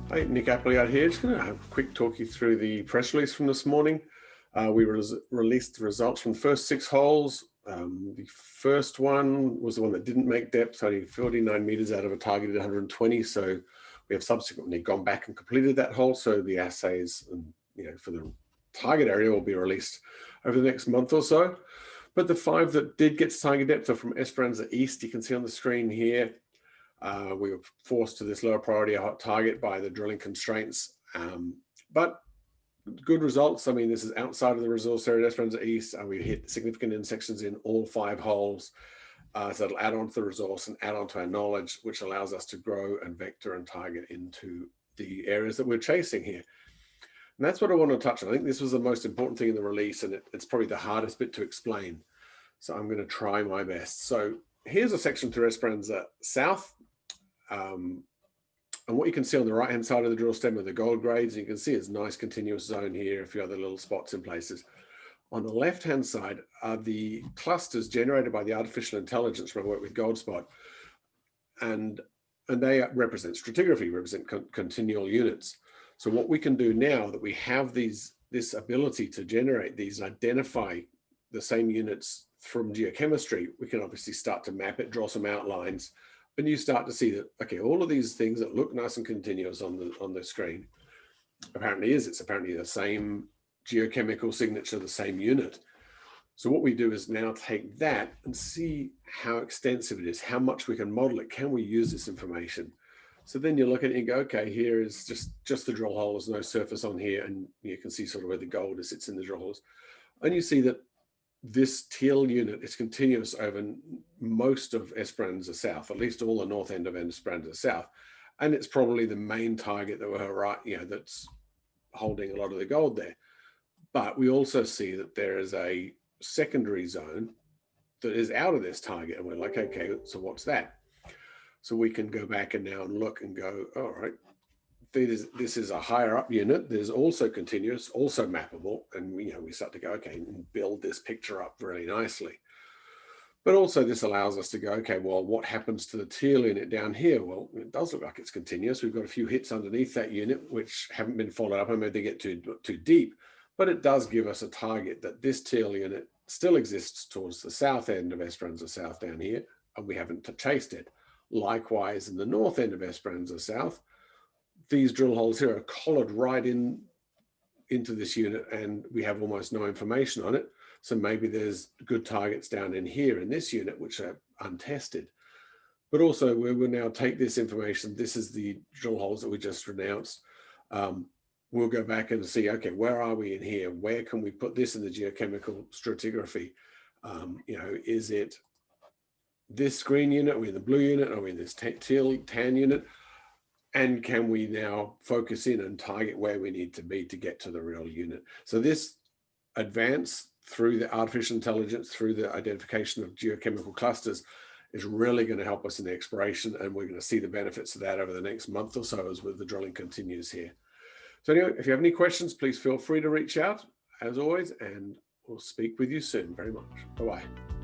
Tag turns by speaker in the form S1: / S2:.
S1: Hi, Nick Appleyard here. Just going to have a quick talk you through the press release from this morning. We released the results from the first 6 holes. The first one was the one that didn't make depth, only 49 meters out of a targeted 120. So we have subsequently gone back and completed that hole. So the assays, for the target area will be released over the next month or so. But the 5 that did get to target depth are from Esperanza East. You can see on the screen here. We were forced to this lower priority target by the drilling constraints, but good results. I mean, this is outside of the resource area at Esperanza East. We hit significant intersections in all 5 holes. So that'll add on to the resource and add on to our knowledge, which allows us to grow and vector and target into the areas that we're chasing here. And that's what I want to touch on. I think this was the most important thing in the release, and it's probably the hardest bit to explain. So I'm going to try my best. So here's a section through Esperanza South. And what you can see on the right-hand side of the drill stem are the gold grades. You can see it's a nice continuous zone here, a few other little spots in places. On the left-hand side are the clusters generated by the artificial intelligence from our work with Goldspot. And they represent stratigraphy, represent continual units. So what we can do now that we have this ability to generate these and identify the same units from geochemistry, we can obviously start to map it, draw some outlines, and you start to see that, okay, all of these things that look nice and continuous on the screen, it's apparently the same geochemical signature, the same unit. So what we do is now take that and see how extensive it is, how much we can model it, can we use this information? So then you look at it and go, okay, here is just the drill hole, there's no surface on here, and you can see sort of where the gold sits in the drill holes. And you see that this teal unit is continuous over most of Esperanza South, at least all the north end of Esperanza South. And it's probably the main target that that's holding a lot of the gold there. But we also see that there is a secondary zone that is out of this target. And we're like, okay, so what's that? So we can go back and now and look and go, all right, this is a higher up unit. There's also continuous, also mappable. And we start to go, okay, and build this picture up really nicely. But also this allows us to go, okay, well, what happens to the teal unit down here? Well, it does look like it's continuous. We've got a few hits underneath that unit, which haven't been followed up. I mean, they get too deep, but it does give us a target that this teal unit still exists towards the south end of Esperanza South down here, and we haven't chased it. Likewise, in the north end of Esperanza South, these drill holes here are collared right into this unit, and we have almost no information on it. So maybe there's good targets down in here in this unit, which are untested. But also we will now take this information. This is the drill holes that we just announced. We'll go back and see, okay, where are we in here? Where can we put this in the geochemical stratigraphy? Is it this green unit? Are we in the blue unit? Are we in this teal tan unit? And can we now focus in and target where we need to be to get to the real unit? So this advance through the artificial intelligence, through the identification of geochemical clusters, is really going to help us in the exploration. And we're going to see the benefits of that over the next month or so as the drilling continues here. So anyway, if you have any questions, please feel free to reach out as always, and we'll speak with you soon very much. Bye-bye.